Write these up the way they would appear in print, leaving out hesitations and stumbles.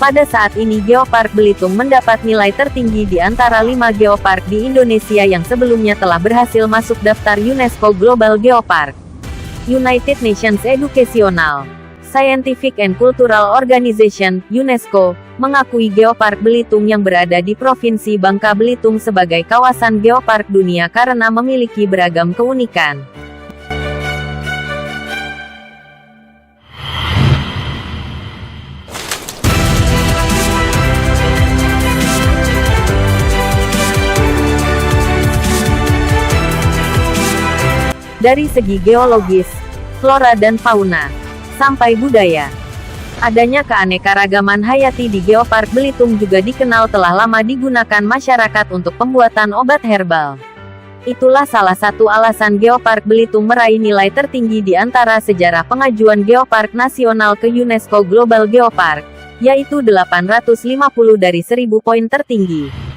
Pada saat ini Geopark Belitung mendapat nilai tertinggi di antara 5 geopark di Indonesia yang sebelumnya telah berhasil masuk daftar UNESCO Global Geopark. United Nations Educational, Scientific and Cultural Organization, UNESCO, mengakui Geopark Belitung yang berada di Provinsi Bangka Belitung sebagai kawasan geopark dunia karena memiliki beragam keunikan. Dari segi geologis, flora dan fauna, sampai budaya. Adanya keanekaragaman hayati di Geopark Belitung juga dikenal telah lama digunakan masyarakat untuk pembuatan obat herbal. Itulah salah satu alasan Geopark Belitung meraih nilai tertinggi di antara sejarah pengajuan Geopark Nasional ke UNESCO Global Geopark, yaitu 850 dari 1000 poin tertinggi.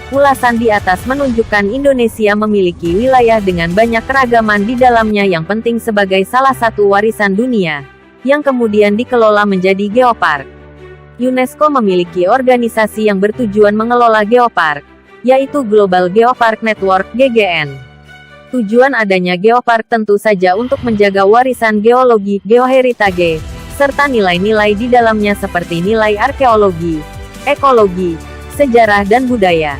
Ulasan di atas menunjukkan Indonesia memiliki wilayah dengan banyak keragaman di dalamnya yang penting sebagai salah satu warisan dunia, yang kemudian dikelola menjadi geopark. UNESCO memiliki organisasi yang bertujuan mengelola geopark, yaitu Global Geopark Network (GGN). Tujuan adanya geopark tentu saja untuk menjaga warisan geologi, geoheritage, serta nilai-nilai di dalamnya seperti nilai arkeologi, ekologi, sejarah dan budaya.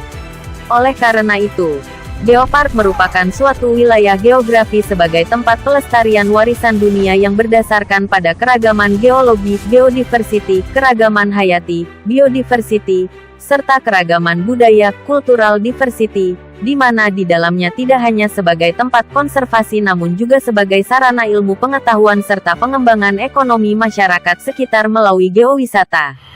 Oleh karena itu, geopark merupakan suatu wilayah geografi sebagai tempat pelestarian warisan dunia yang berdasarkan pada keragaman geologi, geodiversity, keragaman hayati, biodiversity, serta keragaman budaya, cultural diversity, di mana di dalamnya tidak hanya sebagai tempat konservasi namun juga sebagai sarana ilmu pengetahuan serta pengembangan ekonomi masyarakat sekitar melalui geowisata.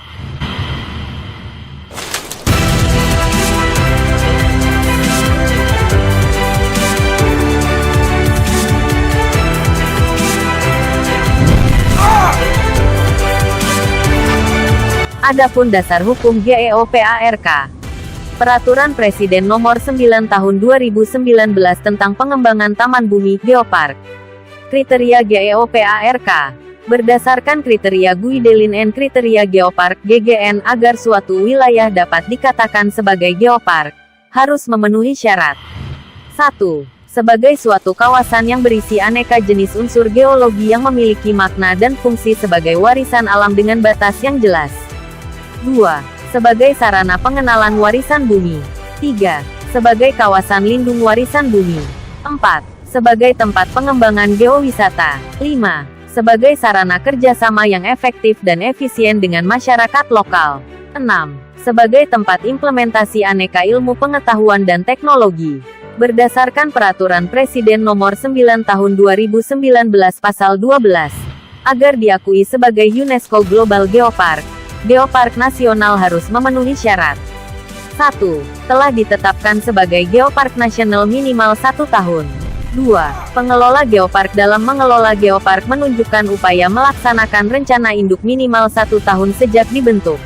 Adapun dasar hukum GEOPARK. Peraturan Presiden Nomor 9 Tahun 2019 tentang pengembangan Taman Bumi Geopark. Kriteria GEOPARK. Berdasarkan kriteria Guidelines and Kriteria Geopark (GGN) agar suatu wilayah dapat dikatakan sebagai geopark, harus memenuhi syarat. 1. Sebagai suatu kawasan yang berisi aneka jenis unsur geologi yang memiliki makna dan fungsi sebagai warisan alam dengan batas yang jelas. 2. Sebagai sarana pengenalan warisan bumi. 3. Sebagai kawasan lindung warisan bumi. 4. Sebagai tempat pengembangan geowisata. 5. Sebagai sarana kerjasama yang efektif dan efisien dengan masyarakat lokal. 6. Sebagai tempat implementasi aneka ilmu pengetahuan dan teknologi. Berdasarkan Peraturan Presiden Nomor 9 Tahun 2019 Pasal 12. Agar diakui sebagai UNESCO Global Geopark, Geopark Nasional harus memenuhi syarat. 1. Telah ditetapkan sebagai Geopark Nasional minimal 1 tahun. 2. Pengelola geopark dalam mengelola geopark menunjukkan upaya melaksanakan rencana induk minimal 1 tahun sejak dibentuk.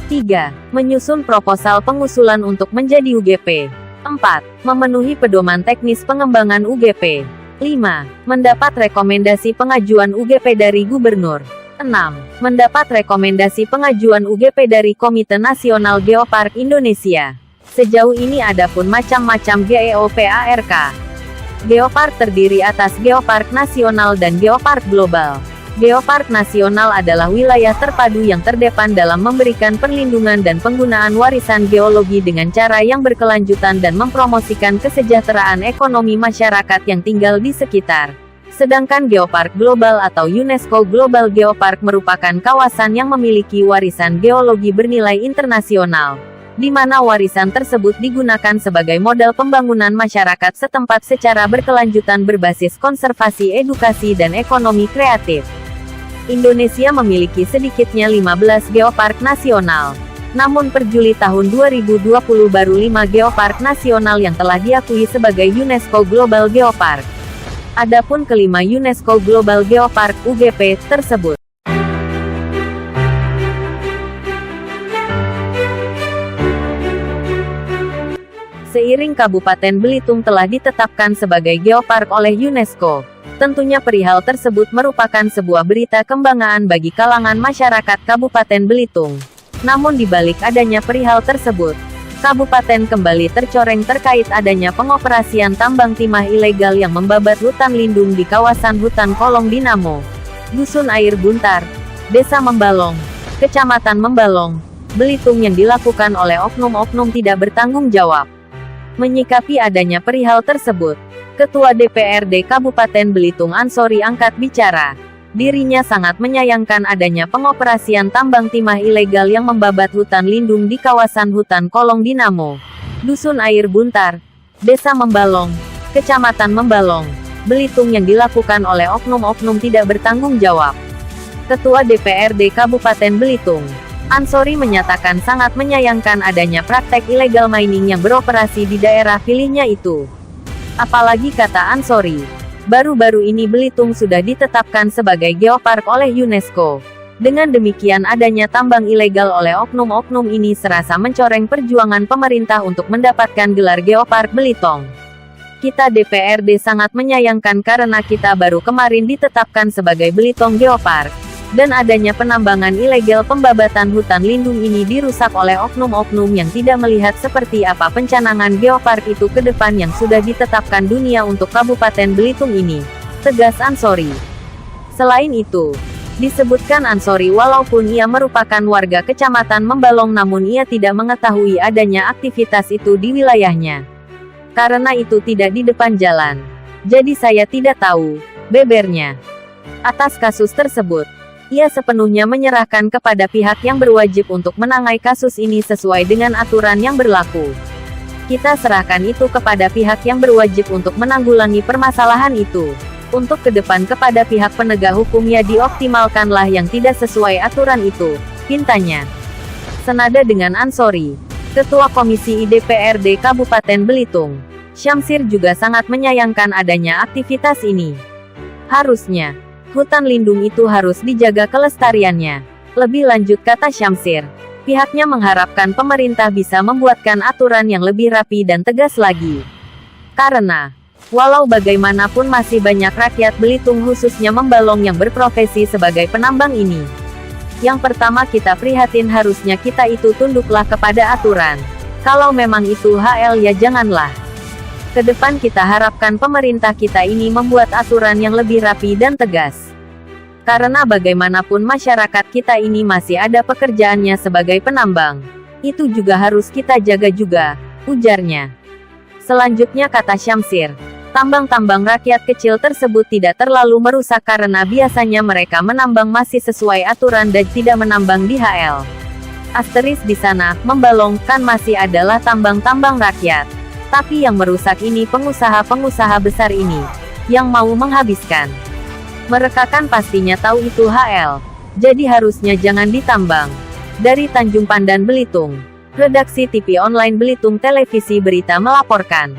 3. Menyusun proposal pengusulan untuk menjadi UGP. 4. Memenuhi pedoman teknis pengembangan UGP. 5. Mendapat rekomendasi pengajuan UGP dari Gubernur. 6. Mendapat rekomendasi pengajuan UGP dari Komite Nasional Geopark Indonesia. Sejauh ini adapun macam-macam GEOPARK. Geopark terdiri atas Geopark Nasional dan Geopark Global. Geopark Nasional adalah wilayah terpadu yang terdepan dalam memberikan perlindungan dan penggunaan warisan geologi dengan cara yang berkelanjutan dan mempromosikan kesejahteraan ekonomi masyarakat yang tinggal di sekitar. Sedangkan Geopark Global atau UNESCO Global Geopark merupakan kawasan yang memiliki warisan geologi bernilai internasional, di mana warisan tersebut digunakan sebagai modal pembangunan masyarakat setempat secara berkelanjutan berbasis konservasi, edukasi dan ekonomi kreatif. Indonesia memiliki sedikitnya 15 geopark nasional. Namun per Juli tahun 2020 baru 5 geopark nasional yang telah diakui sebagai UNESCO Global Geopark. Adapun kelima UNESCO Global Geopark (UGP) tersebut Seiring Kabupaten Belitung telah ditetapkan sebagai geopark oleh UNESCO, tentunya perihal tersebut merupakan sebuah berita kebanggaan bagi kalangan masyarakat Kabupaten Belitung. Namun di balik adanya perihal tersebut, Kabupaten kembali tercoreng terkait adanya pengoperasian tambang timah ilegal yang membabat hutan lindung di kawasan hutan Kolong Dinamo, Dusun Air Buntar, Desa Membalong, Kecamatan Membalong, Belitung yang dilakukan oleh oknum-oknum tidak bertanggung jawab. Menyikapi adanya perihal tersebut, Ketua DPRD Kabupaten Belitung Ansori angkat bicara. Dirinya sangat menyayangkan adanya pengoperasian tambang timah ilegal yang membabat hutan lindung di kawasan hutan Kolong Dinamo, Dusun Air Buntar, Desa Membalong, Kecamatan Membalong, Belitung yang dilakukan oleh oknum-oknum tidak bertanggung jawab. Ketua DPRD Kabupaten Belitung Ansori menyatakan sangat menyayangkan adanya praktek illegal mining yang beroperasi di daerah pilihnya itu. Apalagi kata Ansori, baru-baru ini Belitung sudah ditetapkan sebagai geopark oleh UNESCO. Dengan demikian adanya tambang ilegal oleh oknum-oknum ini serasa mencoreng perjuangan pemerintah untuk mendapatkan gelar geopark Belitung. Kita DPRD sangat menyayangkan karena kita baru kemarin ditetapkan sebagai Belitung Geopark. Dan adanya penambangan ilegal pembabatan hutan lindung ini dirusak oleh oknum-oknum yang tidak melihat seperti apa pencanangan geopark itu ke depan yang sudah ditetapkan dunia untuk Kabupaten Belitung ini, tegas Ansori. Selain itu, disebutkan Ansori walaupun ia merupakan warga Kecamatan Membalong namun ia tidak mengetahui adanya aktivitas itu di wilayahnya. Karena itu tidak di depan jalan. Jadi saya tidak tahu, bebernya. Atas kasus tersebut, ia sepenuhnya menyerahkan kepada pihak yang berwajib untuk menangani kasus ini sesuai dengan aturan yang berlaku. Kita serahkan itu kepada pihak yang berwajib untuk menanggulangi permasalahan itu. Untuk ke depan kepada pihak penegak hukum ya dioptimalkanlah yang tidak sesuai aturan itu, pintanya. Senada dengan Ansori, Ketua Komisi DPRD Kabupaten Belitung, Syamsir juga sangat menyayangkan adanya aktivitas ini. Harusnya hutan lindung itu harus dijaga kelestariannya. Lebih lanjut kata Syamsir, pihaknya mengharapkan pemerintah bisa membuatkan aturan yang lebih rapi dan tegas lagi. Karena, walau bagaimanapun masih banyak rakyat Belitung khususnya Membalong yang berprofesi sebagai penambang ini. Yang pertama kita prihatin harusnya kita itu tunduklah kepada aturan. Kalau memang itu HL ya janganlah. Kedepan kita harapkan pemerintah kita ini membuat aturan yang lebih rapi dan tegas. Karena bagaimanapun masyarakat kita ini masih ada pekerjaannya sebagai penambang. Itu juga harus kita jaga juga, ujarnya. Selanjutnya kata Syamsir, tambang-tambang rakyat kecil tersebut tidak terlalu merusak karena biasanya mereka menambang masih sesuai aturan dan tidak menambang di HL. Asteris di sana, Membalong kan masih adalah tambang-tambang rakyat. Tapi yang merusak ini pengusaha-pengusaha besar ini, yang mau menghabiskan. Mereka kan pastinya tahu itu HL. Jadi harusnya jangan ditambang. Dari Tanjung Pandan Belitung, Redaksi TV Online Belitung Televisi Berita melaporkan.